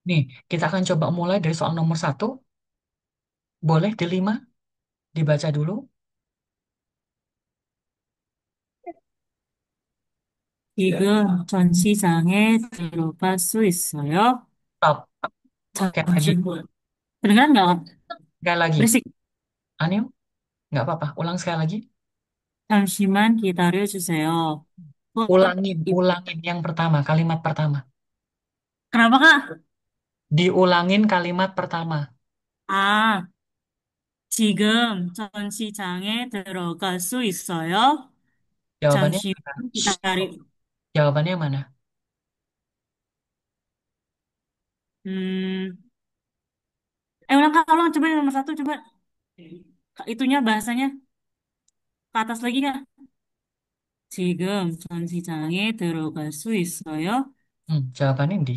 Nih, kita akan coba mulai dari soal nomor satu. Boleh di lima dibaca dulu. 지금 전시장에 들어갈 수 있어요? Stop. Sekali lagi. 잠시, kedengeran nggak? Sekali lagi. Berisik. Anil, nggak apa-apa. Ulang sekali lagi. 잠시만 기다려주세요. Ulangin, ulangin yang pertama, kalimat pertama. Kenapa, Kak? Diulangin kalimat pertama. 아, 지금 전시장에 들어갈 수 있어요? Jawabannya 잠시만 mana? Jawabannya mana? 음, ulang, Kak, ulang. Coba yang nomor satu, coba. Kak, itunya bahasanya ke atas lagi, Kak. 지금 전시장에 들어갈 수 있어요? Jawabannya di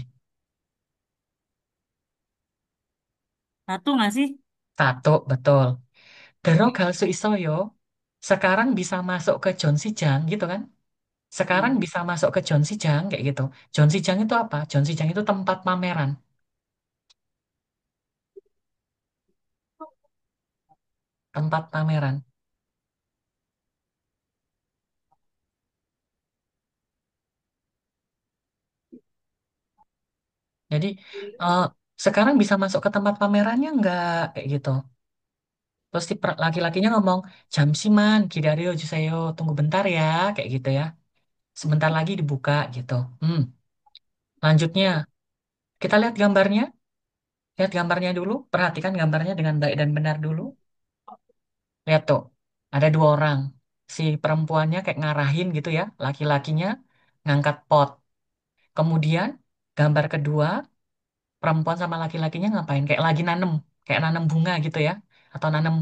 Satu nggak sih? satu, betul. Derok Isoyo sekarang bisa masuk ke John Sijang gitu kan? Sekarang bisa masuk ke John Sijang kayak gitu. John Sijang itu apa? John Sijang itu tempat pameran, tempat pameran. Jadi eh, sekarang bisa masuk ke tempat pamerannya nggak kayak gitu. Terus si laki-lakinya ngomong, Jamsiman, Kidario, Juseyo, tunggu bentar ya, kayak gitu ya. Sebentar lagi dibuka gitu. Hmm. Lanjutnya, kita lihat gambarnya. Lihat gambarnya dulu. Perhatikan gambarnya dengan baik dan benar dulu. Lihat tuh, ada dua orang. Si perempuannya kayak ngarahin gitu ya. Laki-lakinya ngangkat pot. Kemudian, gambar kedua, perempuan sama laki-lakinya ngapain? Kayak lagi nanem. Kayak nanem bunga gitu ya. Atau nanem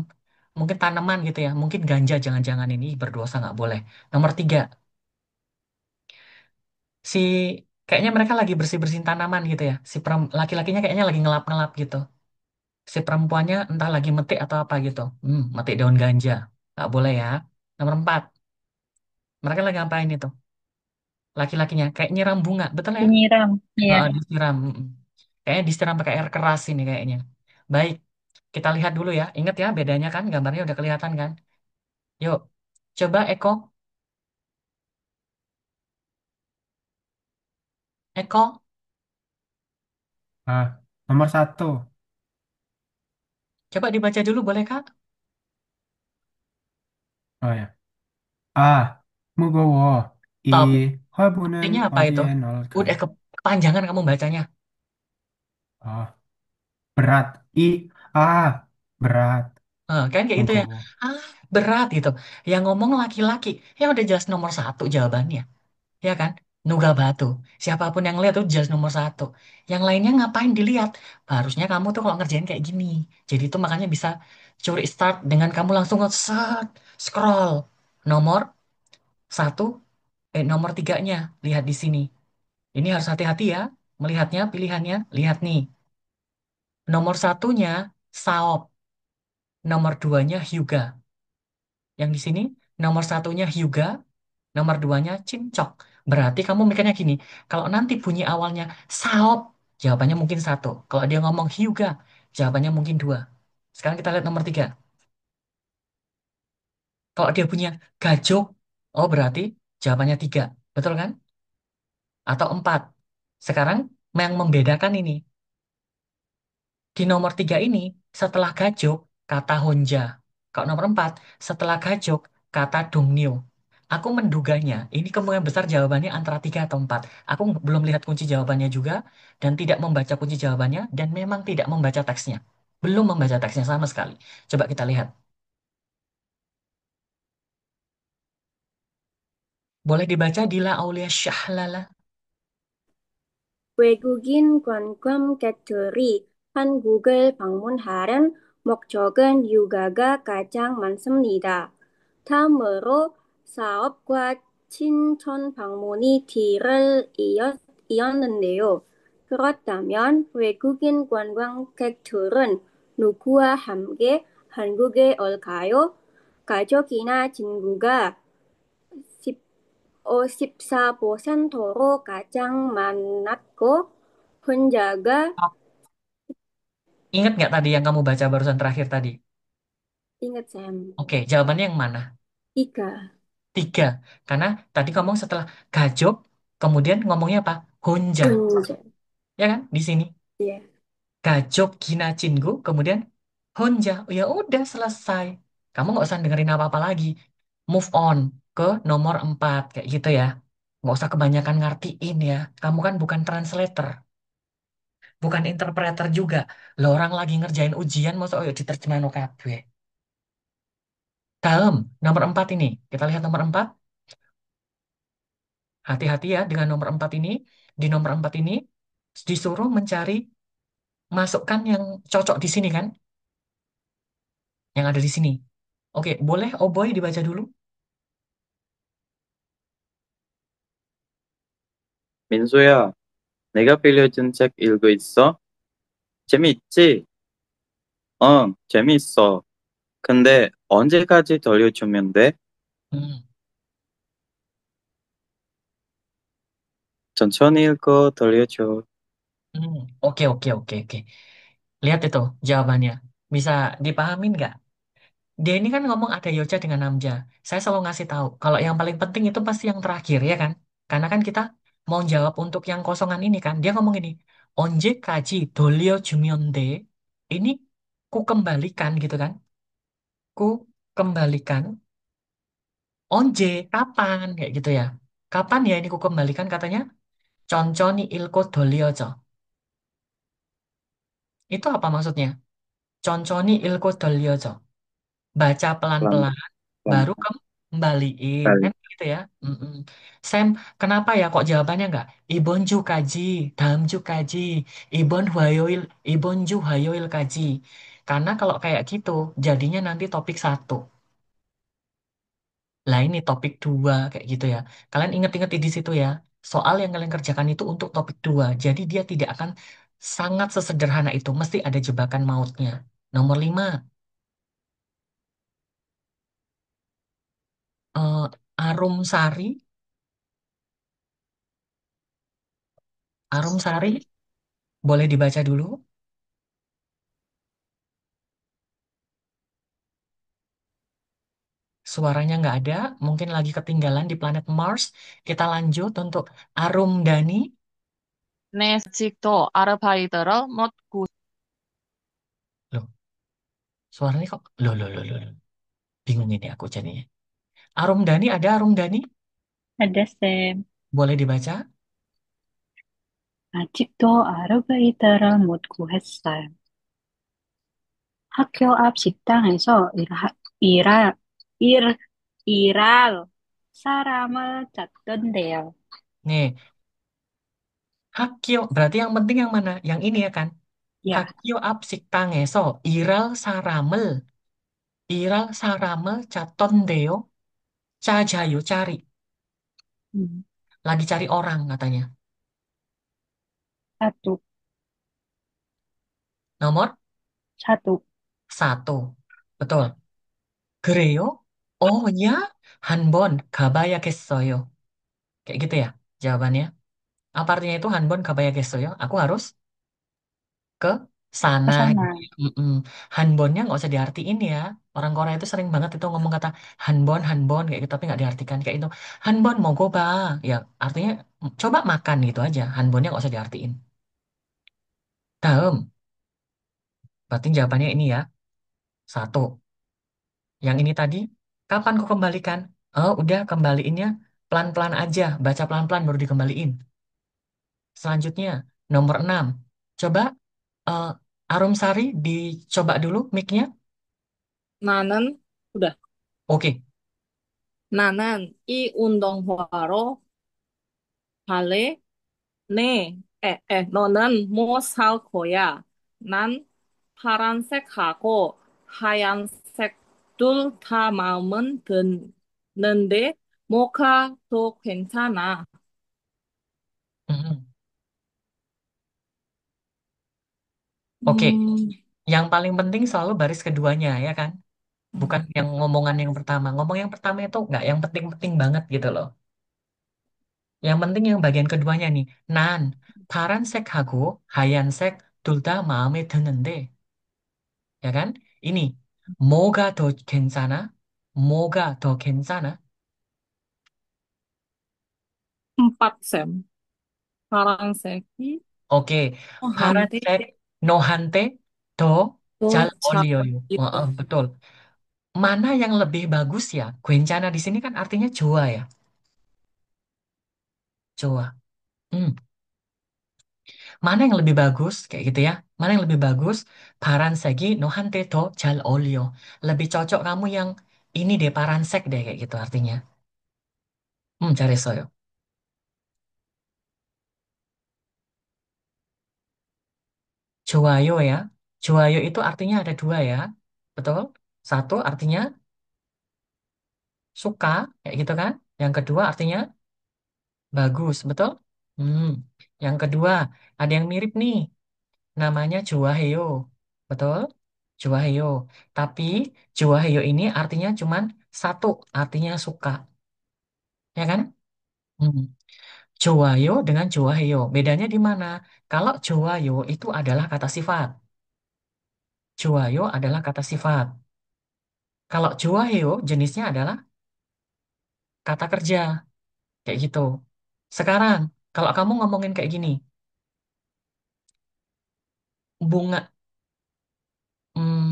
mungkin tanaman gitu ya. Mungkin ganja, jangan-jangan ini berdosa nggak boleh. Nomor tiga, si kayaknya mereka lagi bersih-bersihin tanaman gitu ya. Si laki-lakinya kayaknya lagi ngelap-ngelap gitu. Si perempuannya entah lagi metik atau apa gitu. Metik daun ganja. Nggak boleh ya. Nomor empat, mereka lagi ngapain itu? Laki-lakinya kayak nyiram bunga, betul ya? Penyiram. Iya. Disiram. Kayaknya disiram pakai air keras ini kayaknya. Baik, kita lihat dulu ya. Ingat ya, bedanya kan gambarnya udah kelihatan kan? Yuk, coba Eko. Eko, Ah, nomor satu. coba dibaca dulu boleh Kak? Oh ya. Ah, 무거워. 이 Top. 화분은 Artinya apa itu? 어디에 Udah 넣을까요? kepanjangan kamu bacanya. 아, berat. Berat. Kan kayak gitu ya. 무거워. Ah, berat gitu. Yang ngomong laki-laki. Ya udah jelas nomor satu jawabannya. Ya kan? Nuga batu. Siapapun yang lihat tuh jelas nomor satu. Yang lainnya ngapain dilihat? Harusnya kamu tuh kalau ngerjain kayak gini. Jadi itu makanya bisa curi start dengan kamu langsung set, scroll. Nomor satu, nomor tiganya. Lihat di sini. Ini harus hati-hati ya. Melihatnya, pilihannya. Lihat nih. Nomor satunya, Saop. Nomor duanya, Hyuga. Yang di sini, nomor satunya Hyuga. Nomor duanya cincok. Berarti kamu mikirnya gini, kalau nanti bunyi awalnya saop, jawabannya mungkin satu. Kalau dia ngomong hyuga, jawabannya mungkin dua. Sekarang kita lihat nomor tiga. Kalau dia punya gajok, oh berarti jawabannya tiga. Betul kan? Atau empat. Sekarang yang membedakan ini. Di nomor tiga ini, setelah gajok, kata honja. Kalau nomor empat, setelah gajok, kata dongnil. Aku menduganya, ini kemungkinan besar jawabannya antara tiga atau empat. Aku belum lihat kunci jawabannya juga, dan tidak membaca kunci jawabannya, dan memang tidak membaca teksnya. Belum membaca teksnya sama sekali. Coba kita lihat. Boleh dibaca Dila Aulia Syahlala. 외국인 관광객들이 한국을 방문하는 목적은 육아가 가장 많습니다. 다음으로 사업과 친천 방문이 뒤를 이었는데요. 그렇다면 외국인 관광객들은 누구와 함께 한국에 올까요? 가족이나 친구가 14%로 가장 많았고, 혼자가, Ingat nggak tadi yang kamu baca barusan terakhir tadi? ingat Sam, Oke, jawabannya yang mana? tiga, Tiga. Karena tadi ngomong setelah gajok, kemudian ngomongnya apa? Honja. 혼자, Ya kan? Di sini. ya. Gajok gina cinggu, kemudian honja. Oh, ya udah selesai. Kamu nggak usah dengerin apa-apa lagi. Move on ke nomor 4. Kayak gitu ya. Nggak usah kebanyakan ngartiin ya. Kamu kan bukan translator. Bukan interpreter juga. Lo orang lagi ngerjain ujian, masa oh, diterjemahin kabeh. Dalam nomor 4 ini. Kita lihat nomor 4. Hati-hati ya dengan nomor 4 ini. Di nomor 4 ini disuruh mencari masukkan yang cocok di sini kan. Yang ada di sini. Oke, boleh oh boy dibaca dulu. 민수야, 내가 빌려준 책 읽고 있어? 재미있지? 응, 재미있어. 근데 언제까지 돌려주면 돼? Hmm, 천천히 읽고 돌려줘. Oke, oke, oke, oke. Lihat itu jawabannya. Bisa dipahamin nggak? Dia ini kan ngomong ada Yoja dengan Namja. Saya selalu ngasih tahu, kalau yang paling penting itu pasti yang terakhir, ya kan? Karena kan kita mau jawab untuk yang kosongan ini kan. Dia ngomong ini, onje kaji dolio jumyonde. Ini ku kembalikan gitu kan. Ku kembalikan. Onje, kapan? Kayak gitu ya. Kapan ya ini ku kembalikan katanya? Conconi ilko doliojo. Itu apa maksudnya? Conconi ilko doliojo. Baca Pelan, pelan-pelan pelan, baru kembaliin kali. kan gitu ya. Mm-mm. Sam, kenapa ya kok jawabannya nggak Ibon ju kaji, Dam ju kaji, Ibon huayoil, Ibon ju hayoil kaji? Karena kalau kayak gitu jadinya nanti topik satu, lah ini topik dua kayak gitu ya. Kalian inget-inget di situ ya, soal yang kalian kerjakan itu untuk topik dua, jadi dia tidak akan sangat sesederhana itu, mesti ada jebakan mautnya. Nomor 5, Arum Sari. Arum Sari boleh dibaca dulu. Suaranya nggak ada, mungkin lagi ketinggalan di planet Mars. Kita lanjut untuk Arum Dani. 네, 아직도 아르바이트를 맡고 Loh, suaranya kok? Loh, loh, loh, loh, loh. Bingung ini aku jadinya. Arum Dani, ada Arum Dani? Ada Sam. Boleh dibaca? 아직도 아르바이트를 못 구했어요. 학교 앞 식당에서 일, 일할 사람을 찾던데요. Nih, Hakio, berarti yang penting yang mana? Yang ini ya kan? Ya, Hakio apsik tangeso, iral saramel caton deo, cajayo cari. hmm, Lagi cari orang katanya. satu, Nomor satu. 1. Betul. Greo? Oh ya, Hanbon, gabayagessoyo. Kayak gitu ya jawabannya. Apa artinya itu Hanbon gabayagessoyo? Aku harus ke sana Ke gitu sana. ya. Mm-mm. Hanbonnya nggak usah diartiin ya. Orang Korea itu sering banget itu ngomong kata Hanbon, Hanbon kayak gitu, tapi nggak diartikan kayak itu. Hanbon mau goba. Ya artinya coba makan gitu aja. Hanbonnya nggak usah diartiin. Daem. Berarti jawabannya ini ya. Satu. Yang ini tadi, kapan ku kembalikan? Oh, udah kembaliinnya pelan-pelan aja. Baca pelan-pelan baru dikembaliin. Selanjutnya, nomor 6. Coba eh, Arum Sari dicoba dulu mic-nya. 나는 그래. Oke. 나는 이 운동화로 갈래? 네. 너는 뭐 살 거야? 난 파란색하고 하얀색 둘 다 마음은 드는데 뭐가 더 괜찮아? Mhm. Oke. 음, Yang paling penting selalu baris keduanya, ya kan? Bukan yang ngomongan yang pertama. Ngomong yang pertama itu nggak yang penting-penting banget gitu loh. Yang penting yang bagian keduanya nih. 난 파란색하고 하얀색 둘 다 마음에 드는데. Ya kan? Ini 뭐가 더 괜찮아? 뭐가 더 괜찮아? empat Sam. 파란색이 Oke, no한테 파란색 너한테 더 잘 더잘 어울려요. betul. Mana yang lebih bagus ya? 괜찮아 di sini kan artinya 좋아 ya. 좋아. Hmm. Mana yang lebih bagus? Kayak gitu ya. Mana yang lebih bagus? 파란색이 너한테 더 잘 어울려. Lebih cocok kamu yang ini deh, paransek deh kayak gitu artinya. 잘했어요. 좋아요 ya. 좋아요 itu artinya ada dua ya. Betul? Satu artinya suka, kayak gitu kan? Yang kedua artinya bagus, betul? Hmm. Yang kedua, ada yang mirip nih. Namanya 좋아해요. Betul? 좋아해요. Tapi 좋아해요 ini artinya cuman satu, artinya suka. Ya kan? Hmm. 좋아요 dengan 좋아해요. Bedanya di mana? Kalau 좋아요 itu adalah kata sifat. 좋아요 adalah kata sifat. Kalau 좋아해요 jenisnya adalah kata kerja. Kayak gitu. Sekarang, kalau kamu ngomongin kayak gini, bunga, hmm,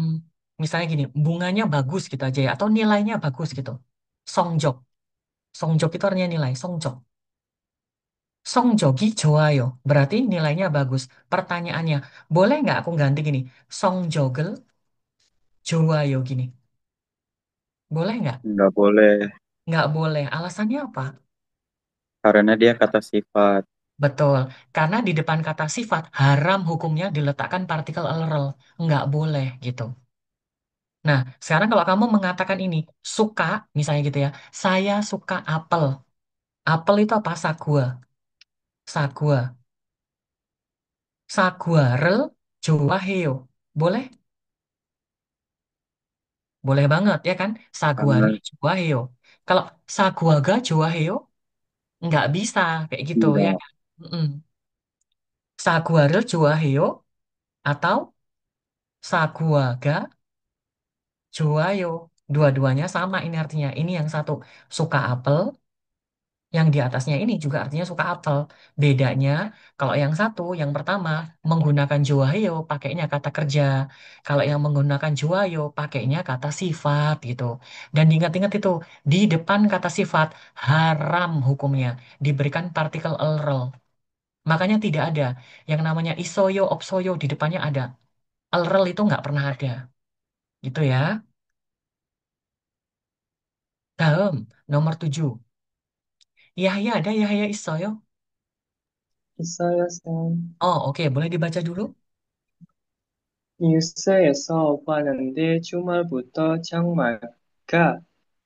misalnya gini, bunganya bagus gitu aja ya, atau nilainya bagus gitu. Songjok. Songjok itu artinya nilai, songjok. Songjoki 좋아요. Berarti nilainya bagus. Pertanyaannya, boleh nggak aku ganti gini? Songjogel 좋아요 gini. Boleh nggak? Nggak boleh, Nggak boleh. Alasannya apa? karena dia kata sifat. Betul. Karena di depan kata sifat, haram hukumnya diletakkan partikel ll. Nggak boleh gitu. Nah, sekarang kalau kamu mengatakan ini, suka, misalnya gitu ya, saya suka apel. Apel itu apa? Sagua. Sagua. Saguarel 좋아해요. Boleh? Boleh banget, ya kan? Saguarel Karena 좋아해요. Kalau saguaga 좋아해요, nggak bisa, kayak gitu, ya enggak, kan? Mm-mm. Saguarel 좋아해요, atau saguaga 좋아요. Dua-duanya sama ini artinya. Ini yang satu suka apel, yang di atasnya ini juga artinya suka apel. Bedanya, kalau yang satu, yang pertama, menggunakan juahyo, pakainya kata kerja. Kalau yang menggunakan juahyo, pakainya kata sifat gitu. Dan diingat-ingat itu, di depan kata sifat, haram hukumnya. Diberikan partikel elrel. Makanya tidak ada. Yang namanya isoyo, opsoyo, di depannya ada. Elrel itu nggak pernah ada. Gitu ya. Dalam, nomor 7. Yahya ada, Yahya isoyo. 있어요, 쌤. Oh, oke. Boleh dibaca dulu? 뉴스에서 봤는데 주말부터 장마가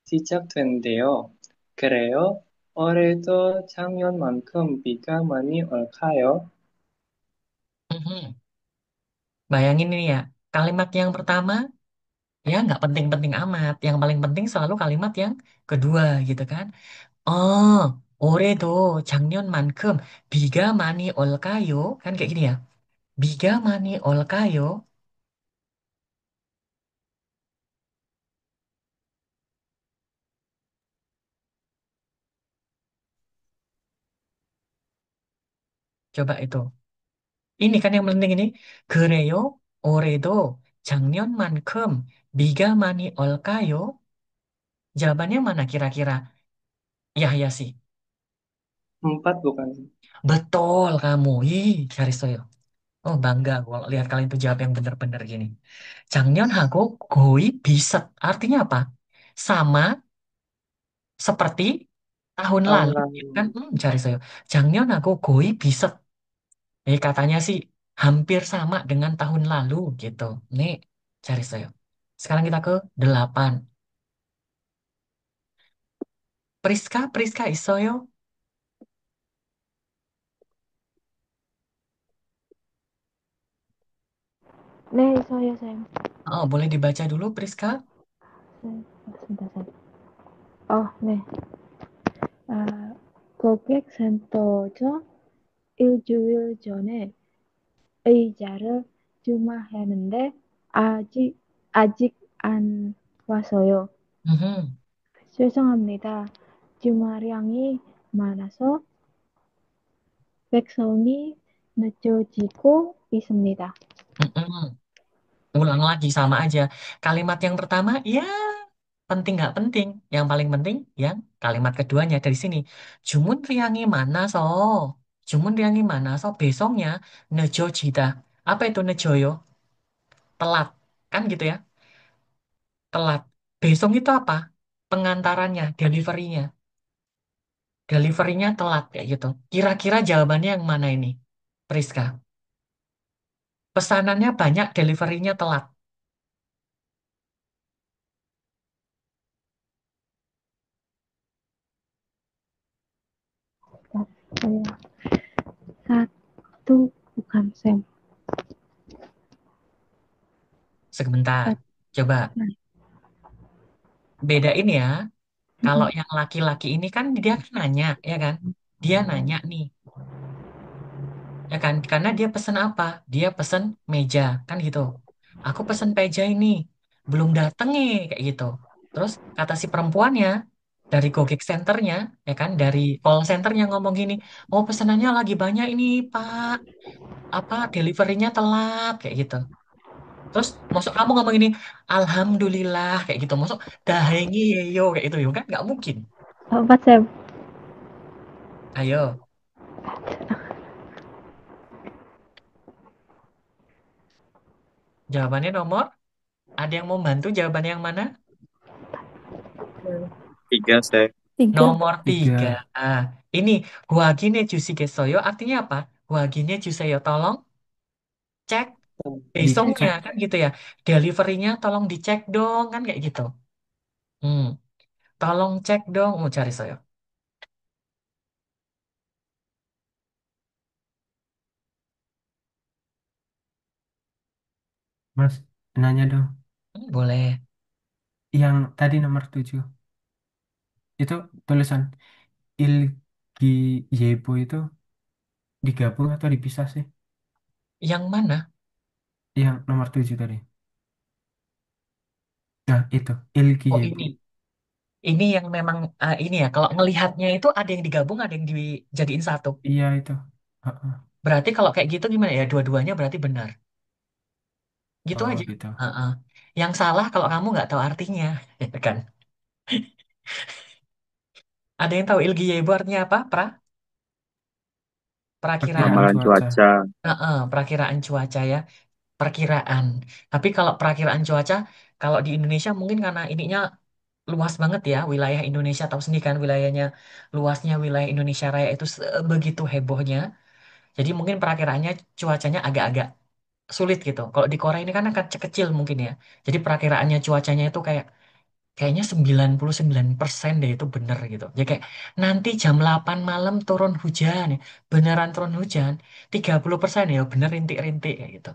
시작된대요. 그래요? 올해도 작년만큼 비가 많이 올까요? Mhm. Bayangin ini ya, kalimat yang pertama ya nggak penting-penting amat. Yang paling penting selalu kalimat yang kedua gitu kan. Oh, 올해도 작년만큼 비가 많이 올까요? Kan kayak gini ya. 비가 많이 올까요? Coba itu. Ini kan yang penting ini. 그래요? 올해도 작년만큼 비가 많이 올까요? Jawabannya mana kira-kira? Yahya sih. Empat bukan, Sim? Betul kamu. Ih, Karisoyo. Oh bangga aku kalau lihat kalian tuh jawab yang bener-bener gini. 작년하고 거의 비슷. Artinya apa? Sama seperti tahun tahun lalu. lalu. Ya kan? Cari saya. 작년하고 거의 비슷. Katanya sih hampir sama dengan tahun lalu gitu. Nih, cari saya. Sekarang kita ke 8. Priska, Priska isoyo. 네, 있어요, 쌤. Oh, boleh dibaca dulu Priska? 쌤, 맞습니다, 쌤. 네. 아, 고객센터죠? 일주일 전에 의자를 주문했는데 아직 안 왔어요. Mhm. 죄송합니다. 주문량이 많아서 배송이 늦어지고 있습니다. Mm-mm. Ulang lagi sama aja. Kalimat yang pertama, ya penting nggak penting. Yang paling penting, yang kalimat keduanya dari sini. Jumun riangi mana so? Jumun riangi mana so? Besoknya nejo jita. Apa itu nejoyo? Telat. Kan gitu ya? Telat. Besok itu apa? Pengantarannya, deliverynya. Deliverynya telat kayak gitu. Kira-kira jawabannya yang mana ini? Priska. Pesanannya banyak, deliverynya telat. Saya satu bukan Sam. Sebentar. Satu. Coba bedain ya. Kalau yang laki-laki ini kan dia kan nanya, ya kan? Dia nanya nih, ya kan? Karena dia pesen apa? Dia pesen meja, kan gitu. Aku pesen meja ini, belum dateng nih, kayak gitu. Terus kata si perempuannya dari Gojek Centernya, ya kan? Dari call centernya ngomong gini, oh pesenannya lagi banyak ini, Pak. Apa deliverynya telat, kayak gitu. Terus masuk kamu ngomong ini, Alhamdulillah, kayak gitu. Masuk dahengi yo, kayak gitu, yo kan? Nggak mungkin. Empat Sam. Ayo. Jawabannya nomor, ada yang mau bantu jawabannya yang mana? Tiga, saya. Tiga. Nomor tiga. Tiga. Ah, ini wagine jusigesoyo artinya apa? Wagine juseyo tolong cek besoknya Dicek. kan gitu ya. Deliverynya tolong dicek dong kan kayak gitu. Hmm, tolong cek dong. Mau cari saya. Mas, nanya dong. Boleh. Yang tadi nomor 7. Itu tulisan Ilgi Yebo itu digabung atau dipisah sih? Yang mana? Yang nomor 7 tadi. Nah, itu. Ilgi Oh Yebo. ini. Ini yang memang ini ya. Kalau ngelihatnya itu ada yang digabung, ada yang dijadiin satu. Iya, itu. Heeh. Berarti kalau kayak gitu gimana ya? Dua-duanya berarti benar. Gitu Oh, aja. gitu. Heeh. Yang salah kalau kamu nggak tahu artinya, ya kan? Ada yang tahu ilgi yaibu artinya apa? Perakiraan. Perkiraan Ramalan cuaca. cuaca. Heeh, perakiraan cuaca ya. Perkiraan. Tapi kalau perakiraan cuaca, kalau di Indonesia mungkin karena ininya luas banget ya, wilayah Indonesia tahu sendiri kan wilayahnya luasnya wilayah Indonesia Raya itu begitu hebohnya. Jadi mungkin perakiraannya cuacanya agak-agak sulit gitu. Kalau di Korea ini kan akan kecil mungkin ya. Jadi perakiraannya cuacanya itu kayaknya 99% deh itu bener gitu. Jadi kayak nanti jam 8 malam turun hujan ya. Beneran turun hujan. 30% ya bener rintik-rintik kayak gitu.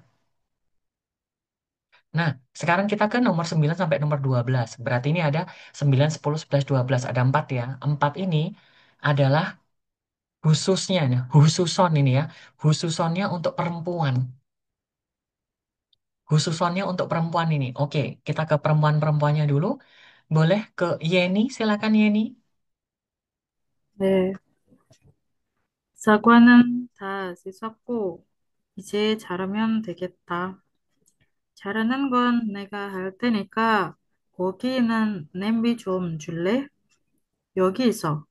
Nah, sekarang kita ke nomor 9 sampai nomor 12. Berarti ini ada 9, 10, 11, 12. Ada 4 ya. 4 ini adalah khususnya, nih, khususon ini ya. Khususonnya untuk perempuan. Khususonnya untuk perempuan ini. Oke, kita ke perempuan-perempuannya dulu. Boleh ke Yeni, silakan Yeni. 네, 사과는 다 씻었고, 이제 자르면 되겠다. 자르는 건 내가 할 테니까 고기는 냄비 좀 줄래? 여기 있어.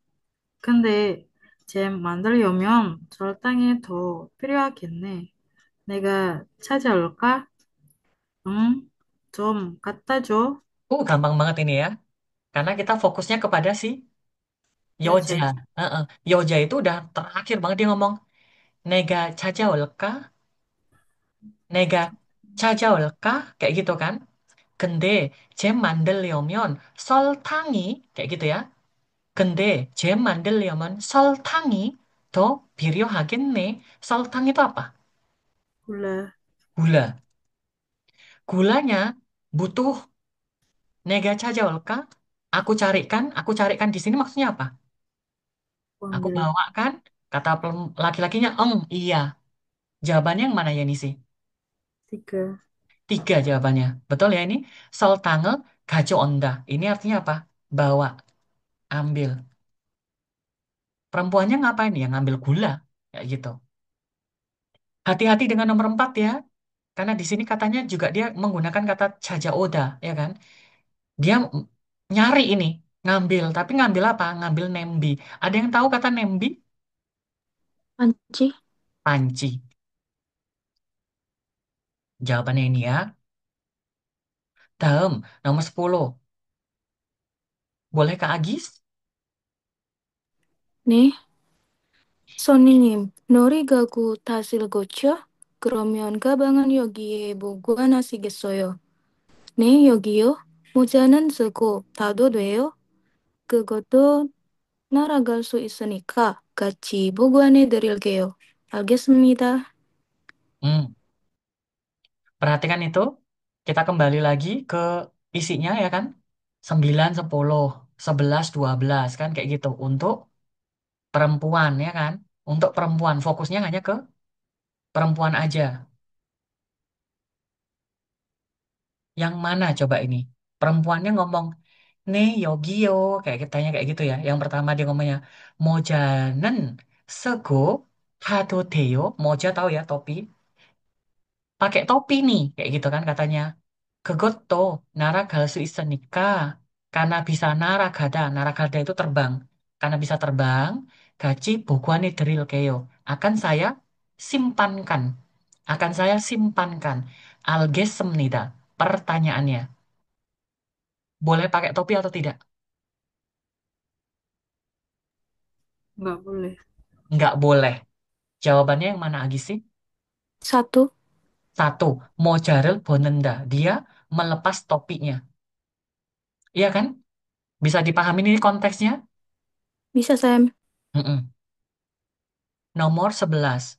근데 잼 만들려면 설탕이 더 필요하겠네. 내가 찾아올까? 응? 좀 갖다 줘. Gampang banget ini ya. Karena kita fokusnya kepada si Yoja. 맞아. Heeh. Yoja itu udah terakhir banget dia ngomong. Nega 찾아올까? Nega 찾아올까? Kayak gitu kan. 근데 잼 만들려면 설탕이 kayak gitu ya. 근데 잼 만들려면 설탕이 더 필요하겠네. 설탕 itu apa? 몰라. Gula. Gulanya butuh nega 찾아올까? Aku carikan di sini maksudnya apa? Aku Ambil. bawa kan? Kata laki-lakinya, iya. Jawabannya yang mana ya Nisi? 3. Tiga jawabannya. Betul ya ini? Sol tangel gajo onda. Ini artinya apa? Bawa, ambil. Perempuannya ngapain ya? Ngambil gula. Kayak gitu. Hati-hati dengan nomor 4 ya. Karena di sini katanya juga dia menggunakan kata jaja oda, ya kan? Dia nyari ini, ngambil. Tapi ngambil apa? Ngambil nembi. Ada yang tahu kata nembi? Panci. Panci. Jawabannya ini ya. Dalam, nomor 10. Boleh Kak Agis? 네, 손님, 놀이가구 타실 거죠? 그러면 가방은 여기에 보관하시겠어요? 네, 여기요. 모자는 쓰고 타도 돼요? 그것도 날아갈 수 있으니까 같이 보관해 드릴게요. 알겠습니다. Hmm, perhatikan itu. Kita kembali lagi ke isinya ya kan? 9, 10, 11, 12 kan kayak gitu. Untuk perempuan ya kan? Untuk perempuan. Fokusnya hanya ke perempuan aja. Yang mana coba ini? Perempuannya ngomong, nih Yogio. Kayak kitanya kayak gitu ya. Yang pertama dia ngomongnya, mojanen sego hado deo. Moja tahu ya topi. Pakai topi nih. Kayak gitu kan katanya. 그것도 날아갈 수 있으니까 karena bisa naragada, naragada itu terbang. Karena bisa terbang, gaji boguane 드릴게요. Akan saya simpankan. Akan saya simpankan. 알겠습니다. Pertanyaannya, boleh pakai topi atau tidak? Nggak boleh. Nggak boleh. Jawabannya yang mana Agis sih? 사투, Satu, mojaril bonenda. Dia melepas topinya. Iya kan? Bisa dipahami ini konteksnya? bisa Sam. Mm-mm. Nomor 11.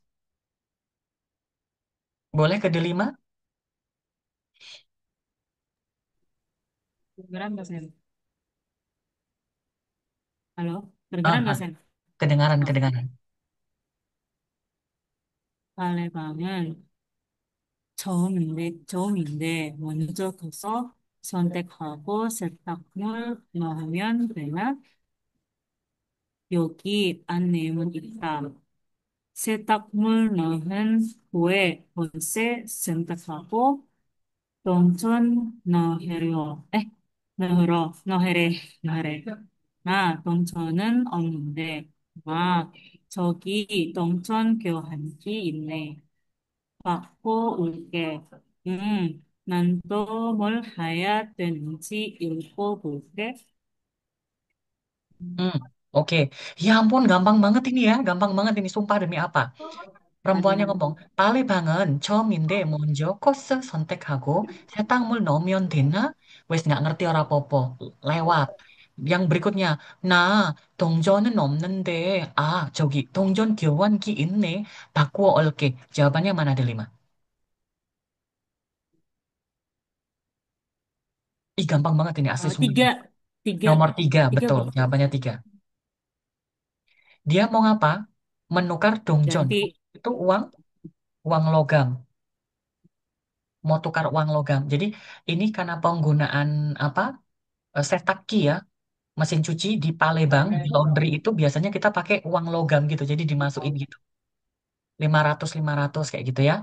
Boleh ke delima? Kedengeran nggak, Sen? Halo? Ah, Kedengeran nggak, ah. Sen? Kedengaran, Oh, kedengaran. 빨래방은 처음인데 먼저 가서 선택하고 세탁물 넣으면 되나? 여기 안내문 있다. 세탁물 넣은 후에 본세 선택하고 동전 넣으려. 넣으래. 동전은 없는데. 아, 저기 동전 교환기 있네. 받고 올게. 난 또 뭘 해야 되는지 읽고 볼게. Hmm, oke. Ya ampun, gampang banget ini ya. Gampang banget ini, sumpah demi apa. Perempuannya 아니야. ngomong, 빨래방은 처음인데 먼저 코스 선택하고 세탁물 넣으면 되나? Wes nggak ngerti ora popo. Lewat. Yang berikutnya, nah, 동전은 없는데, 저기, 동전 교환기 있네. 바꾸어 올게. Jawabannya mana ada 5? Ih, gampang banget ini, asli sumpah. Tiga, tiga, Nomor 3, tiga betul. belum Jawabannya 3. Dia mau ngapa? Menukar dongjon. ganti. Itu uang, uang logam. Mau tukar uang logam. Jadi ini karena penggunaan apa? Setaki ya, mesin cuci di Palembang, di laundry itu biasanya kita pakai uang logam gitu. Jadi dimasukin gitu. 500 500 kayak gitu ya.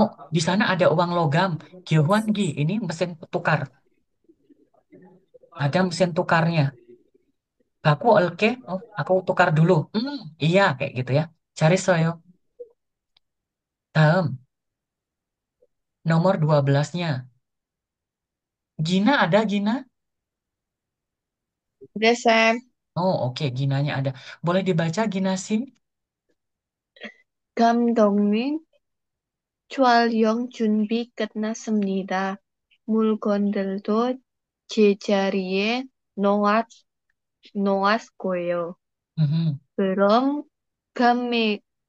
Oh, di sana ada uang logam. Gyeongwon-gi, ini mesin tukar. Ada mesin tukarnya. Aku oke, oh, aku tukar dulu. Iya, kayak gitu ya. Cari soyo. Dalam nomor 12-nya. Gina ada Gina? Udah, Sam. Oh, oke, Ginanya ada. Boleh dibaca Gina Sim? 감독님, 촬영 준비 끝났습니다. 물건들도 제자리에 놓았, 놓았고요. Mhm. 그럼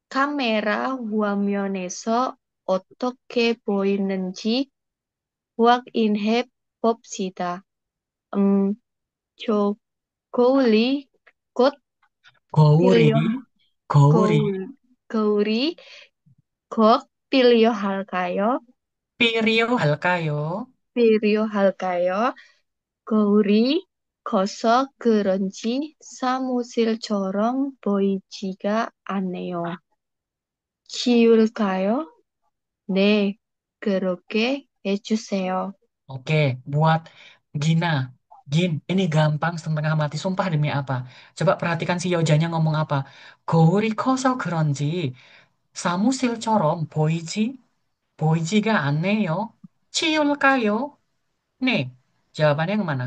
카메라 화면에서 어떻게 보이는지 확인해 봅시다. 음, 저 거울이 곧 Gouri, 필요, Gouri, 거울이 곧 필요할까요? Halkayo. 필요할까요? 거울이 커서 그런지 사무실처럼 보이지가 않네요. 치울까요? 네, 그렇게 해주세요. Oke, buat Gina. Gin, ini gampang setengah mati. Sumpah demi apa? Coba perhatikan si Yojanya ngomong apa. Gouri koso kronji. Samusil처럼 보이지? 보이지가 않네요. 치울까요? 네. Jawabannya yang mana?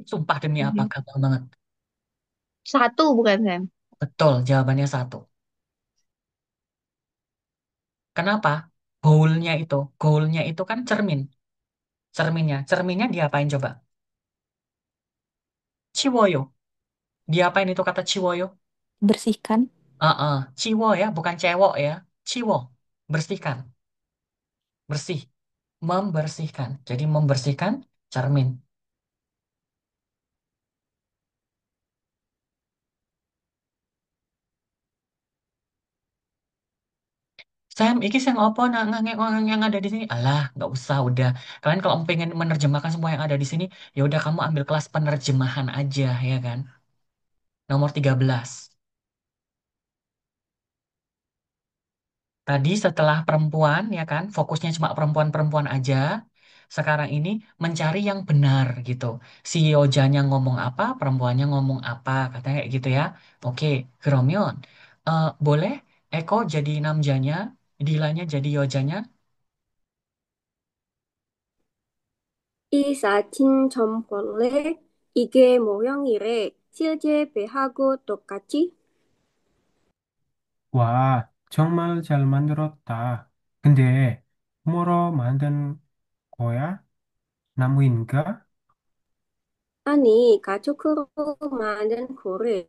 Sumpah demi apa? Gampang banget. Satu bukan, Sam? Betul, jawabannya satu. Kenapa? Goalnya itu kan cermin. Cerminnya diapain coba? Ciwoyo. Diapain itu kata ciwoyo? Bersihkan. Ciwo ya, bukan cewek ya. Ciwo, bersihkan, bersih, membersihkan. Jadi membersihkan cermin. Sam, iki sing opo yang ada di sini? Alah, nggak usah, udah. Kalian kalau pengen menerjemahkan semua yang ada di sini, ya udah kamu ambil kelas penerjemahan aja, ya kan? Nomor 13. Tadi setelah perempuan, ya kan, fokusnya cuma perempuan-perempuan aja. Sekarang ini mencari yang benar gitu. Si Yojanya ngomong apa, perempuannya ngomong apa, katanya kayak gitu ya. Oke, Gromion. Boleh Eko jadi namjanya, Dilanya jadi Yojanya? 이 사진 좀 볼래? 이게 모형이래. 실제 배하고 똑같지? 와, 정말 잘 만들었다. 근데 뭐로 만든 거야? 나무인가? 아니, 가죽으로 만든 고래.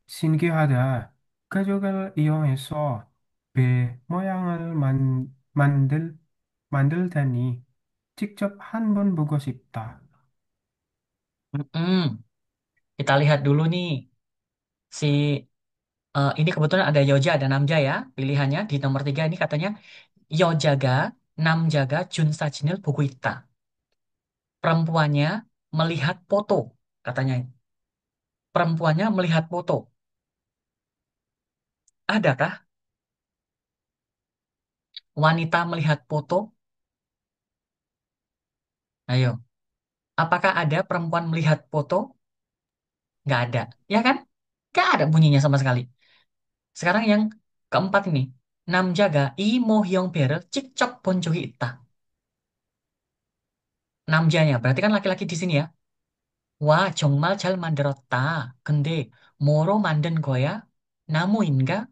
신기하다. 가족을 이용해서 배 모양을 만들다니 직접 한번 보고 싶다. Mm-mm. Kita lihat dulu nih. Si ini kebetulan ada Yoja, ada Namja ya. Pilihannya di nomor 3 ini katanya Yojaga, Namjaga, Junsajinil Bukuita. Perempuannya melihat foto, katanya. Perempuannya melihat foto. Adakah wanita melihat foto? Ayo, apakah ada perempuan melihat foto? Nggak ada, ya kan? Nggak ada bunyinya sama sekali. Sekarang yang keempat ini. Namjaga i mo hyong berer cikcok bonjogi ita. Namjanya, berarti kan laki-laki di sini ya. Wah, 정말 잘 만들었다. 근데 뭐로 만든 거야? 나무인가?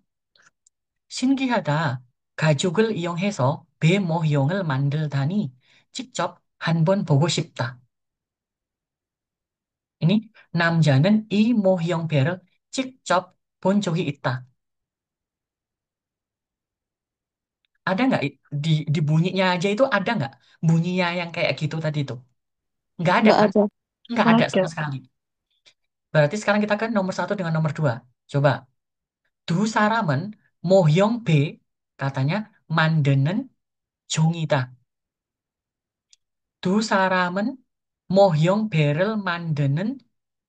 신기하다. 가죽을 이용해서 배 모형을 만들다니 직접 한번 보고 싶다. Ini 남자는 이 모형배를 직접 본 적이 있다. Ada nggak di bunyinya aja itu ada nggak bunyinya yang kayak gitu tadi itu? Nggak ada Nggak kan? ada. Nggak ada Ada. sama sekali. Berarti sekarang kita ke nomor 1 dengan nomor 2. Coba. 두 사람은 모형 배 katanya 만드는 종이다. 두 사람은 모형 배를 만드는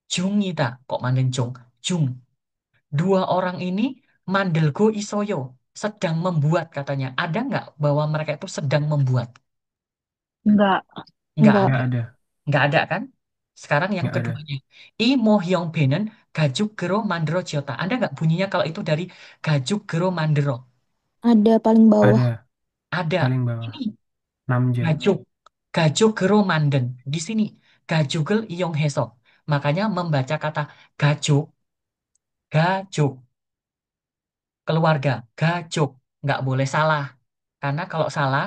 중이다. Kok 만든 중? Jung. Dua orang ini mandelgo isoyo. Sedang membuat katanya. Ada nggak bahwa mereka itu sedang membuat? Enggak. Nggak Nggak. ada. Nggak ada, Nggak ada kan? Sekarang yang nggak ada. keduanya. I mohyong benen gajuk gero mandero jota. Ada nggak bunyinya kalau itu dari gajuk gero mandero? Ada paling bawah. Ada, Ada. paling bawah. Ini Namja. gajuk. Gajuk gero manden. Di sini. Gajugel iyong heso. Makanya membaca kata gajuk. Gajuk. Keluarga. Gajuk. Nggak boleh salah. Karena kalau salah,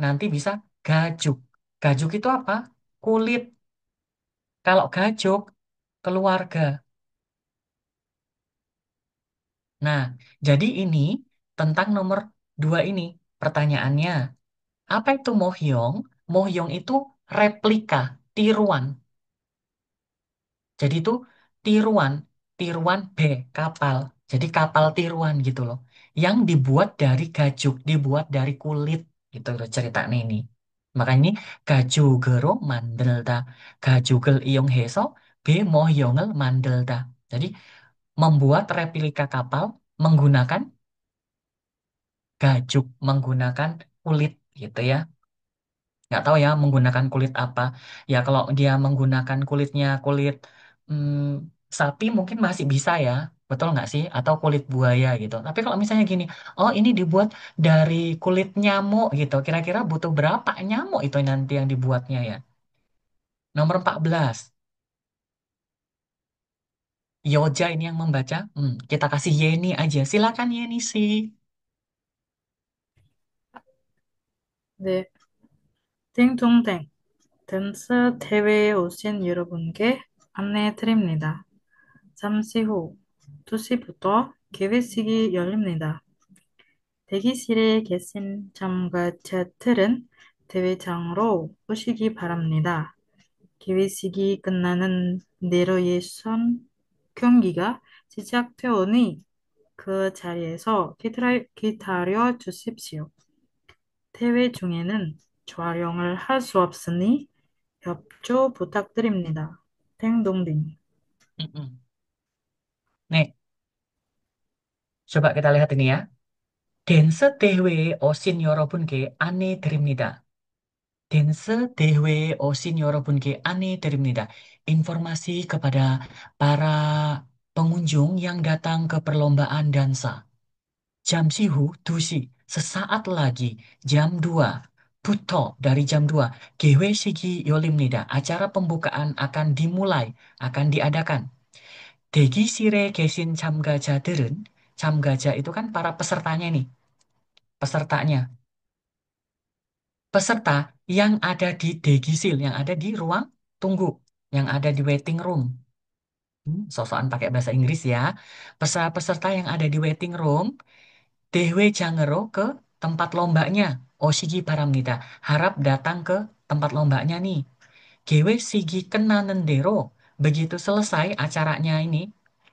nanti bisa gajuk. Gajuk itu apa? Kulit. Kalau gajuk, keluarga. Nah, jadi ini tentang nomor 2 ini. Pertanyaannya, apa itu mohyong? Mohyong itu replika, tiruan. Jadi itu tiruan, tiruan B, kapal. Jadi kapal tiruan gitu loh. Yang dibuat dari gajuk, dibuat dari kulit gitu loh ceritanya ini. Makanya ini gajugero mandelda. Gajugel iong heso, B mohyongel mandelda. Jadi membuat replika kapal menggunakan gajuk, menggunakan kulit gitu ya. Nggak tahu ya menggunakan kulit apa. Ya kalau dia menggunakan kulitnya kulit sapi mungkin masih bisa ya. Betul nggak sih? Atau kulit buaya gitu. Tapi kalau misalnya gini, oh ini dibuat dari kulit nyamuk gitu. Kira-kira butuh berapa nyamuk itu nanti yang dibuatnya ya? Nomor 14. Yoja ini yang membaca. Kita kasih Yeni aja. Silakan Yeni sih. 네. 띵동댕. 댄스 대회에 오신 여러분께 안내해 드립니다. 잠시 후 2시부터 개회식이 열립니다. 대기실에 계신 참가자들은 대회장으로 오시기 바랍니다. 개회식이 끝나는 내로예선 경기가 시작되오니 그 자리에서 기다려 주십시오. 대회 중에는 촬영을 할 수 없으니 협조 부탁드립니다. 땡동댕. Mm-mm. Nih, coba kita lihat ini ya. 댄스 대회에 오신 여러분께 안내드립니다. 댄스 대회에 오신 여러분께 안내드립니다. Informasi kepada para pengunjung yang datang ke perlombaan dansa. 잠시 후 2시, sesaat lagi, jam 2. 부터, dari jam 2. 개회식이 열립니다. Acara pembukaan akan dimulai, akan diadakan. 대기실에 계신 참가자들은, 참가자 itu kan para pesertanya nih, pesertanya. Peserta yang ada di degisil, yang ada di ruang tunggu, yang ada di waiting room. Sosokan pakai bahasa Inggris ya. Peserta-peserta yang ada di waiting room, Dewe Jangero ke tempat lombanya. Oshigi Paramnida. Harap datang ke tempat lombanya nih. Gewe Sigi Kenanendero. Begitu selesai acaranya ini,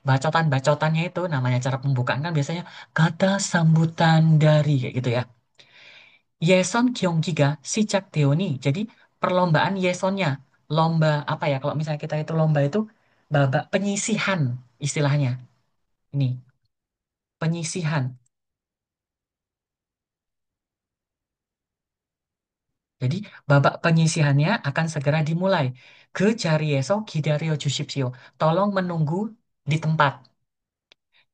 bacotan-bacotannya itu namanya acara pembukaan kan biasanya kata sambutan dari kayak gitu ya. Yeson Gyeonggiga Sijak Deoni. Jadi perlombaan Yesonnya. Lomba apa ya? Kalau misalnya kita itu lomba itu babak penyisihan istilahnya. Ini penyisihan. Jadi babak penyisihannya akan segera dimulai. Ke 자리에서 기다려 주십시오. Tolong menunggu di tempat.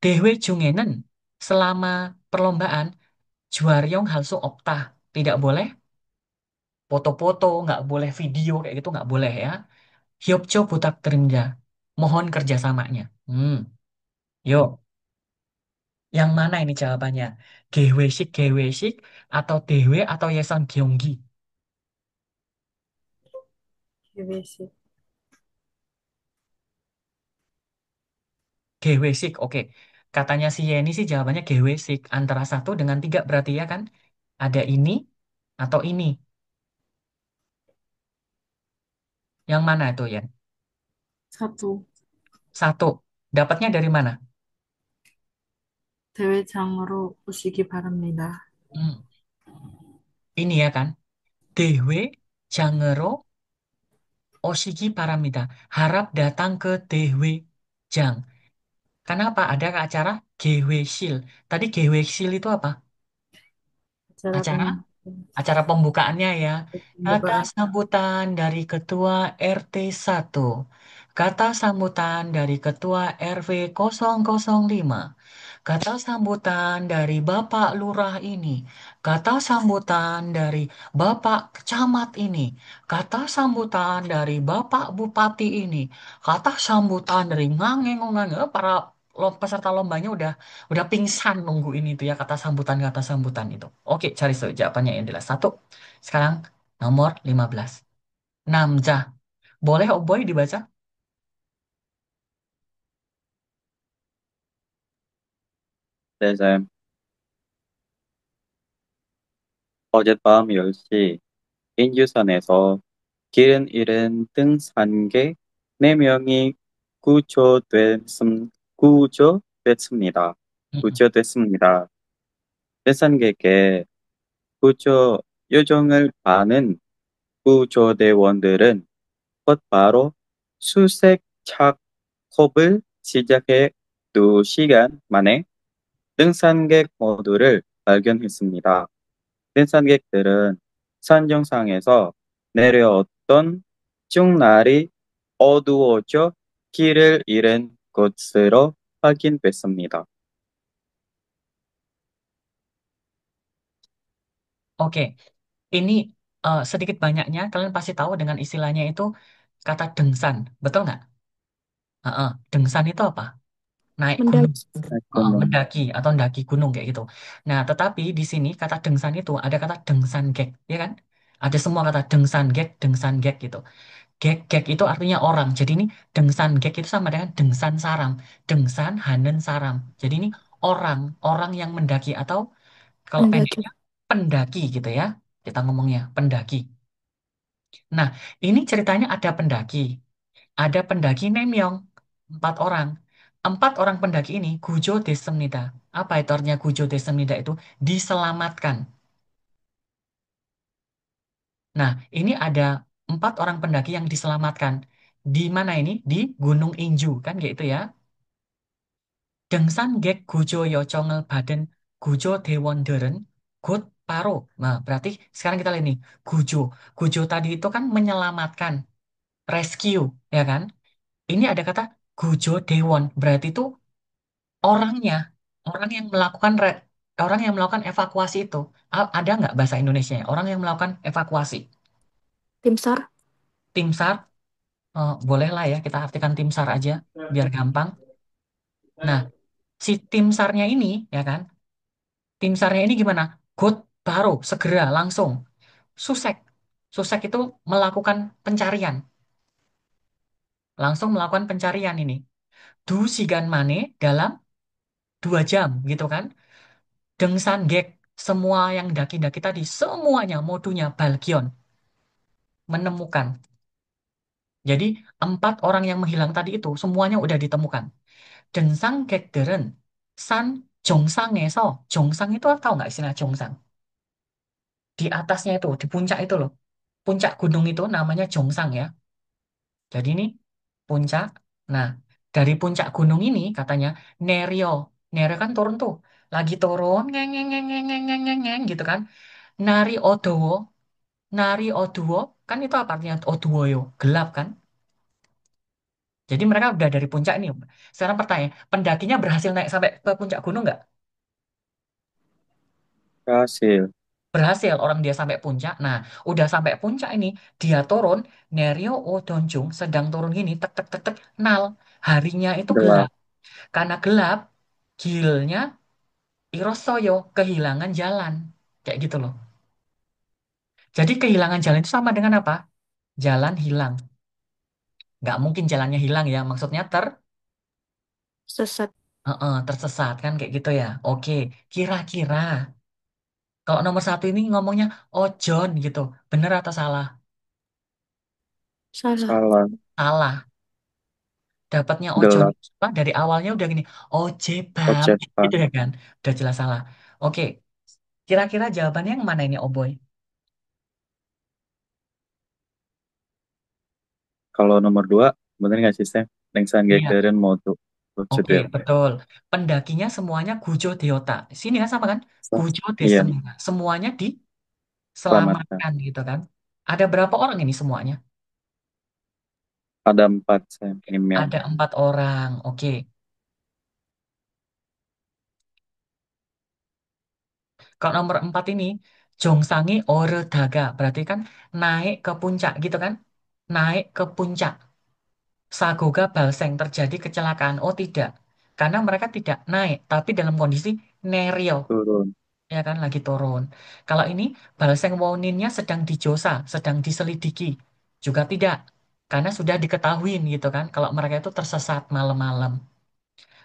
대회 중에는 selama perlombaan juaryong halsu optah. Tidak boleh foto-foto, nggak boleh video kayak gitu nggak boleh ya. Hyopcho butak terinja. Mohon kerjasamanya. Yuk, yang mana ini jawabannya? Gewesik, gewesik, atau dewe, atau yeson gyeonggi? 개회식. Gewesik, oke. Katanya si Yeni sih jawabannya gewesik. Antara 1 dengan 3 berarti ya kan? Ada ini atau ini. Yang mana itu, Yen? 사두. 1. Dapatnya dari mana? 대회장으로 오시기 바랍니다. Hmm, Ini ya kan? Dewe Jangero Oshigi Paramida. Harap datang ke Dewe Jang. Kenapa? Ada ke acara Gewesil. Tadi Gewesil itu apa? 아cara Acara 본 Acara pembukaannya ya. Kata 공부가 sambutan dari Ketua RT 1. Kata sambutan dari Ketua RW 005. Kata sambutan dari Bapak Lurah ini. Kata sambutan dari Bapak Camat ini. Kata sambutan dari Bapak Bupati ini. Kata sambutan dari ngangeng para peserta lombanya udah pingsan nunggu ini tuh ya kata sambutan itu. Oke, cari jawabannya yang jelas. 1. Sekarang nomor 15. Namja. Boleh oh boy dibaca? 네, 쌤. 어젯밤 10시 인유선에서 길은 잃은 등산객 4명이 구조됐습니다. 음. 구조됐습니다. 등산객의 구조 요정을 받은 구조대원들은 곧바로 수색 작업을 시작해 2시간 만에 등산객 모두를 발견했습니다. 등산객들은 산 정상에서 내려왔던 중 날이 어두워져 길을 잃은 것으로 확인됐습니다. Oke, ini sedikit banyaknya kalian pasti tahu dengan istilahnya itu kata dengsan, betul nggak? Heeh, dengsan itu apa? Naik gunung, Mendaki. gunung, mendaki atau mendaki gunung kayak gitu. Nah, tetapi di sini kata dengsan itu ada kata dengsan gek, ya kan? Ada semua kata dengsan gek gitu. Gek, gek itu artinya orang. Jadi ini dengsan gek itu sama dengan dengsan saram. Dengsan hanen saram. Jadi ini orang, orang yang mendaki atau kalau Mendaki. pendeknya pendaki gitu ya. Kita ngomongnya pendaki. Nah, ini ceritanya ada pendaki Nemyong, 4 orang. 4 orang pendaki ini Gujo Desemnida. Apa itu artinya Gujo Desemnida itu? Diselamatkan. Nah, ini ada 4 orang pendaki yang diselamatkan. Di mana ini? Di Gunung Inju, kan gitu ya. Dengsan Gek Gujo Yocongel Baden Gujo Dewonderen Gut Paro. Nah, berarti sekarang kita lihat nih. Gujo. Gujo tadi itu kan menyelamatkan, rescue, ya kan? Ini ada kata Gujo Dewon, berarti itu orangnya, orang yang orang yang melakukan evakuasi itu. Ada nggak bahasa Indonesia? Orang yang melakukan evakuasi. Tim SAR. Tim SAR, boleh lah ya kita artikan tim SAR aja, biar gampang. Nah, si tim SAR-nya ini, ya kan? Tim SAR-nya ini gimana? Good, baru, segera, langsung. Susek. Susek itu melakukan pencarian. Langsung melakukan pencarian ini. Du Sigan Mane dalam 2 jam, gitu kan? Dengsan Gek, semua yang daki-daki tadi, semuanya modunya Balkion menemukan. Jadi 4 orang yang menghilang tadi itu semuanya udah ditemukan. Densang Gekderen, San Jongsang에서, Jongsang itu tahu nggak istilah Jongsang? Di atasnya itu, di puncak itu loh. Puncak gunung itu namanya Jongsang ya. Jadi ini puncak. Nah, dari puncak gunung ini katanya Nerio. Nerio kan turun tuh. Lagi turun, ngeng, ngeng, ngeng, ngeng, ngeng, ngeng, ngeng, ngeng, gitu kan. Nari Odowo, Nari Oduo, kan itu apa artinya Oduo yo? Gelap kan? Jadi mereka udah dari puncak ini. Sekarang pertanyaan, pendakinya berhasil naik sampai ke puncak gunung nggak? 가실, Berhasil orang dia sampai puncak. Nah, udah sampai puncak ini, dia turun, Nerio Odonjung sedang turun gini, tek tek tek tek, nal. Harinya itu gelap, gelap. Karena gelap, gilnya Irosoyo kehilangan jalan. Kayak gitu loh. Jadi kehilangan jalan itu sama dengan apa? Jalan hilang. Nggak mungkin jalannya hilang ya. Maksudnya Sesat. tersesat kan kayak gitu ya. Oke, kira-kira kalau nomor 1 ini ngomongnya ojon gitu. Bener atau salah? Salah. 사랑, Salah. Dapatnya ojon gelap, apa? Dari awalnya udah gini. Ojebab gitu 어젯밤. ya kan. Udah jelas salah. Oke, kira-kira jawabannya yang mana ini, Oboy? Kalau nomor 2, bener nggak sih, Sam? Iya. Lengsan 모두 Oke, 구조돼요. betul. Pendakinya semuanya Gujo Deota. Sini kan sama kan? Gujo Iya, Desemina. Semuanya selamatkan. diselamatkan gitu kan. Ada berapa orang ini semuanya? Ada 4, Sam, Imyong. Ada 4 orang. Oke. Kalau nomor 4 ini, Jongsangi Ore Daga. Berarti kan naik ke puncak gitu kan? Naik ke puncak. Sagoga Balseng terjadi kecelakaan. Oh tidak. Karena mereka tidak naik. Tapi dalam kondisi Nerio. turun. Ya kan lagi turun. Kalau ini Balseng Woninnya sedang dijosa, sedang diselidiki. Juga tidak. Karena sudah diketahui gitu kan. Kalau mereka itu tersesat malam-malam.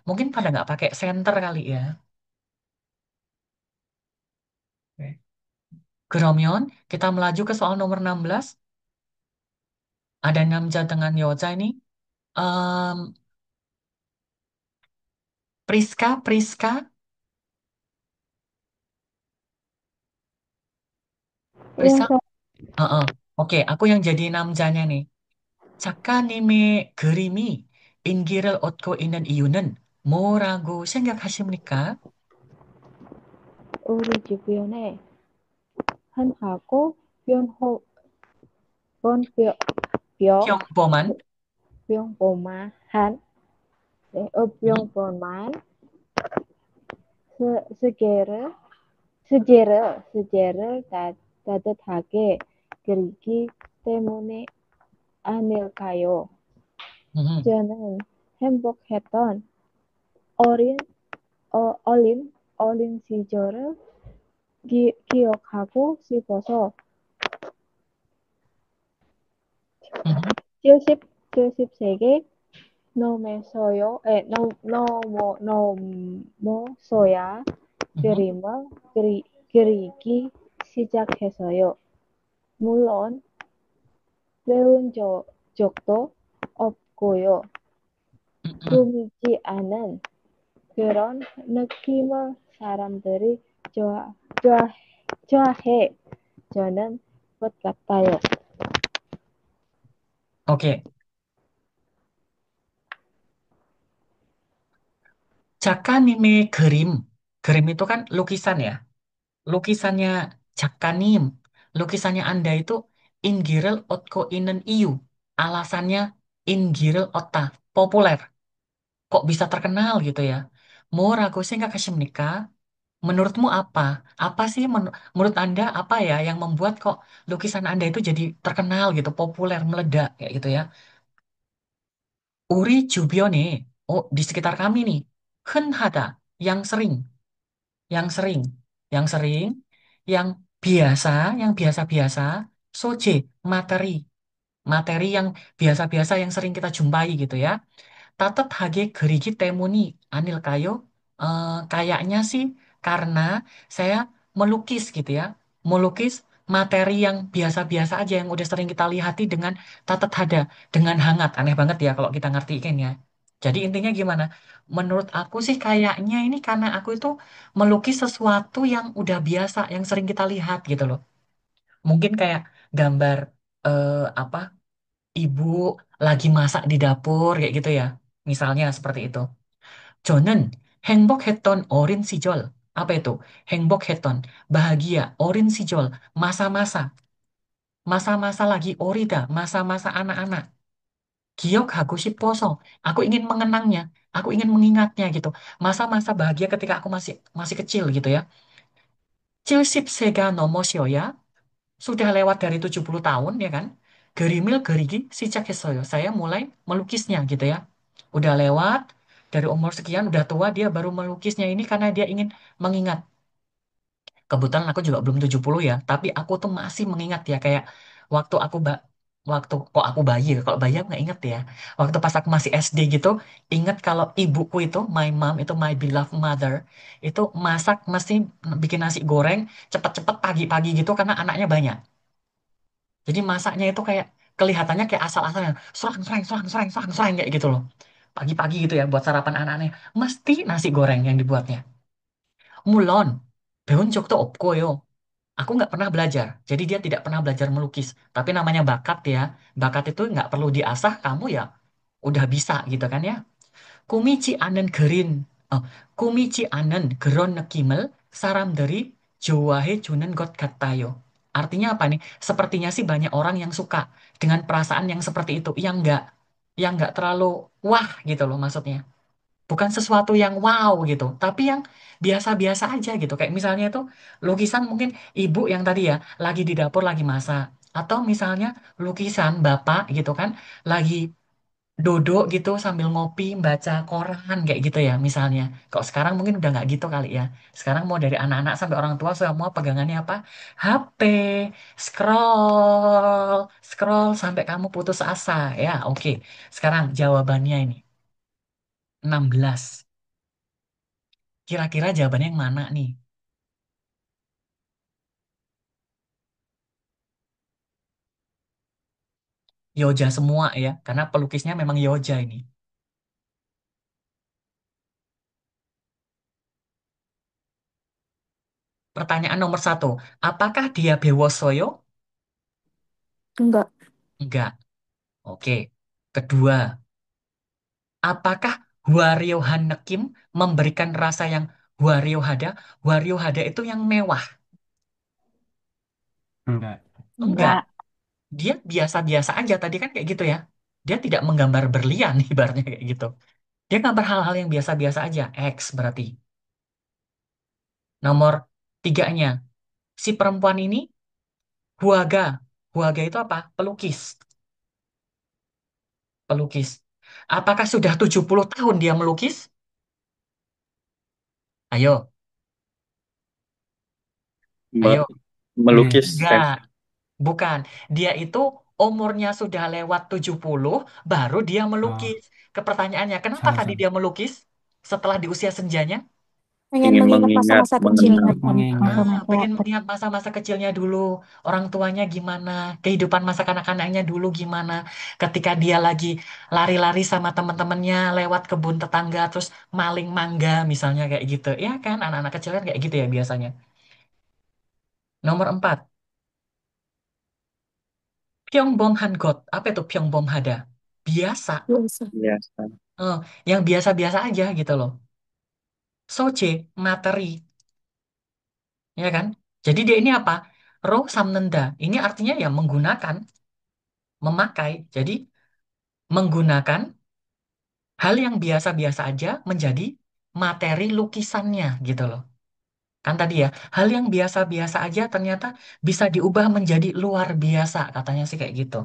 Mungkin pada nggak pakai senter kali ya. Oke. 그러면 kita melaju ke soal nomor 16. Ada namja dengan yoja ini. Em, Priska, Priska, Yang Priska. Heeh. Oke, aku yang jadi namjanya nih. 작가님의 그림이 인기를 얻고 있는 이유는 뭐라고 생각하십니까? 우리 주변에 한하고 변호 변병 평범한. 평범한 음, 평범한 세계를 세계를 따뜻하게 그리기 때문에 아닐까요? 음, 저는 행복했던 어린 어린 시절을 기억하고 싶어서 음, 70세기 넘어서야 음. 그림을 그리기 시작했어요. 물론 배운 적도 없고요. 음. 꾸미지 않은 그런 느낌을 사람들이 좋아, 좋아해 저는 것 같아요. Oke, 작가님의 그림. 그림 itu kan lukisan ya. Lukisannya Jakanim. Lukisannya Anda itu Inggirel Otko Inen Iyu. Alasannya Inggirel Otta. Populer. Kok bisa terkenal gitu ya? Morago sehingga Kasimnika. Menurutmu apa? Apa sih menurut Anda apa ya yang membuat kok lukisan Anda itu jadi terkenal gitu, populer, meledak kayak gitu ya? Uri Jubione, oh di sekitar kami nih, Henhada, yang sering, yang sering, yang sering, yang biasa, yang biasa-biasa, Soje, materi, materi yang biasa-biasa yang sering kita jumpai gitu ya. Tatet hage gerigi temuni anil kayo. Kayaknya sih karena saya melukis gitu ya. Melukis materi yang biasa-biasa aja yang udah sering kita lihati dengan tatet hada, dengan hangat. Aneh banget ya kalau kita ngertiin ya. Jadi intinya gimana? Menurut aku sih kayaknya ini karena aku itu melukis sesuatu yang udah biasa, yang sering kita lihat gitu loh. Mungkin kayak gambar apa ibu lagi masak di dapur kayak gitu ya. Misalnya seperti itu. 저는 행복했던 어린 시절. Apa itu? 행복했던 bahagia 어린 시절 masa-masa masa-masa lagi orida masa-masa anak-anak. 기억하고 싶어서 aku ingin mengenangnya, aku ingin mengingatnya gitu. Masa-masa bahagia ketika aku masih masih kecil gitu ya. 70세가 넘으셔야 sudah lewat dari 70 tahun ya kan. Gerimil gerigi sijak했어요. Saya mulai melukisnya gitu ya. Udah lewat dari umur sekian, udah tua dia baru melukisnya ini karena dia ingin mengingat. Kebetulan aku juga belum 70 ya, tapi aku tuh masih mengingat ya kayak waktu aku waktu kok aku bayi ya. Kalau bayi aku nggak inget ya. Waktu pas aku masih SD gitu, inget kalau ibuku itu, my mom itu my beloved mother, itu masak mesti bikin nasi goreng cepet-cepet pagi-pagi gitu karena anaknya banyak. Jadi masaknya itu kayak kelihatannya kayak asal-asalan, serang, serang, serang, serang, serang, serang kayak gitu loh. Pagi-pagi gitu ya buat sarapan anaknya. Mesti nasi goreng yang dibuatnya. Mulon, 배운 적도 없고요. Aku nggak pernah belajar, jadi dia tidak pernah belajar melukis. Tapi namanya bakat ya, bakat itu nggak perlu diasah, kamu ya udah bisa gitu kan ya. Kumici anen gerin, oh, kumici anen geron nekimel saram dari jowahe junen got gatayo. Artinya apa nih? Sepertinya sih banyak orang yang suka dengan perasaan yang seperti itu, yang nggak terlalu wah gitu loh maksudnya. Bukan sesuatu yang wow gitu, tapi yang biasa-biasa aja gitu. Kayak misalnya itu lukisan mungkin ibu yang tadi ya, lagi di dapur lagi masak. Atau misalnya lukisan bapak gitu kan, lagi duduk gitu sambil ngopi, baca koran kayak gitu ya misalnya. Kok sekarang mungkin udah nggak gitu kali ya. Sekarang mau dari anak-anak sampai orang tua semua pegangannya apa? HP, scroll, scroll sampai kamu putus asa ya. Oke, sekarang jawabannya ini 16. Kira-kira jawabannya yang mana nih? Yoja semua ya, karena pelukisnya memang Yoja ini. Pertanyaan nomor satu, apakah dia Bewosoyo? Enggak. Enggak. Oke. Kedua, apakah Hwario Hanekim memberikan rasa yang Hwario Hada? Hwario Hada itu yang mewah. Enggak. Enggak. Enggak. Dia biasa-biasa aja tadi kan kayak gitu ya. Dia tidak menggambar berlian ibaratnya kayak gitu. Dia gambar hal-hal yang biasa-biasa aja. X berarti. Nomor tiganya, si perempuan ini Huaga. Huaga itu apa? Pelukis. Pelukis. Apakah sudah 70 tahun dia melukis? Ayo, Me- ayo. Iya. melukis, Enggak, Sam. bukan. Dia itu umurnya sudah lewat 70, baru dia Oh, melukis. Ke pertanyaannya, kenapa salah tadi salah. dia melukis setelah di usia senjanya? Pengen Ingin mengingat mengingat, masa-masa kecilnya mengenang. Untuk kan. mengingat. Pengen melihat masa-masa kecilnya dulu, orang tuanya gimana, kehidupan masa kanak-kanaknya dulu gimana, ketika dia lagi lari-lari sama teman-temannya lewat kebun tetangga, terus maling mangga misalnya kayak gitu. Ya kan, anak-anak kecil kan kayak gitu ya biasanya. Nomor 4, Pyongbom Hangot. Apa itu Pyongbom Hada? Biasa, Biasa. Biasa. eh, yang biasa-biasa aja gitu loh. Soce, materi, ya kan? Jadi dia ini apa? Ro samnenda. Ini artinya ya menggunakan, memakai. Jadi menggunakan hal yang biasa-biasa aja menjadi materi lukisannya gitu loh. Kan tadi ya, hal yang biasa-biasa aja ternyata bisa diubah menjadi luar biasa, katanya sih kayak gitu.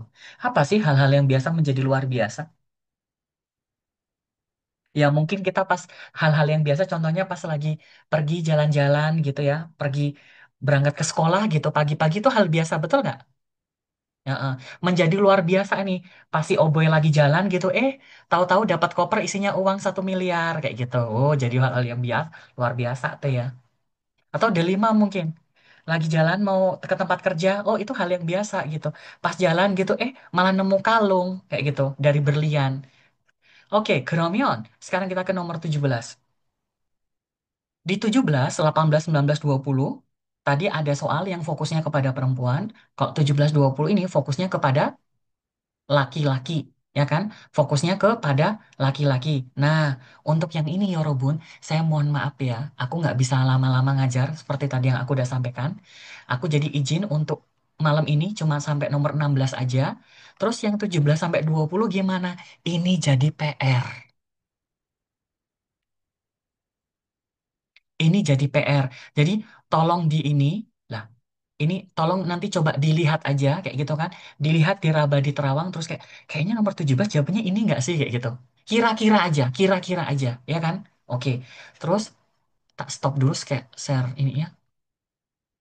Apa sih hal-hal yang biasa menjadi luar biasa? Ya mungkin kita pas hal-hal yang biasa contohnya pas lagi pergi jalan-jalan gitu ya, pergi berangkat ke sekolah gitu, pagi-pagi itu hal biasa betul nggak? Ya, menjadi luar biasa nih. Pasti Oboy lagi jalan gitu, tahu-tahu dapat koper isinya uang 1 miliar kayak gitu. Oh, jadi hal-hal yang biasa, luar biasa tuh ya. Atau delima mungkin. Lagi jalan mau ke tempat kerja, oh itu hal yang biasa gitu. Pas jalan gitu, malah nemu kalung kayak gitu dari berlian. Oke, Kromion. Sekarang kita ke nomor 17. Di 17, 18, 19, 20, tadi ada soal yang fokusnya kepada perempuan. Kalau 17, 20 ini fokusnya kepada laki-laki, ya kan? Fokusnya kepada laki-laki. Nah, untuk yang ini Yorobun, saya mohon maaf ya, aku nggak bisa lama-lama ngajar seperti tadi yang aku udah sampaikan. Aku jadi izin untuk malam ini cuma sampai nomor 16 aja. Terus yang 17 sampai 20 gimana? Ini jadi PR. Ini jadi PR. Jadi tolong di ini, lah, ini tolong nanti coba dilihat aja kayak gitu kan. Dilihat diraba di terawang terus kayak kayaknya nomor 17 jawabannya ini nggak sih kayak gitu. Kira-kira aja ya kan? Oke. Terus tak stop dulu kayak share ini ya.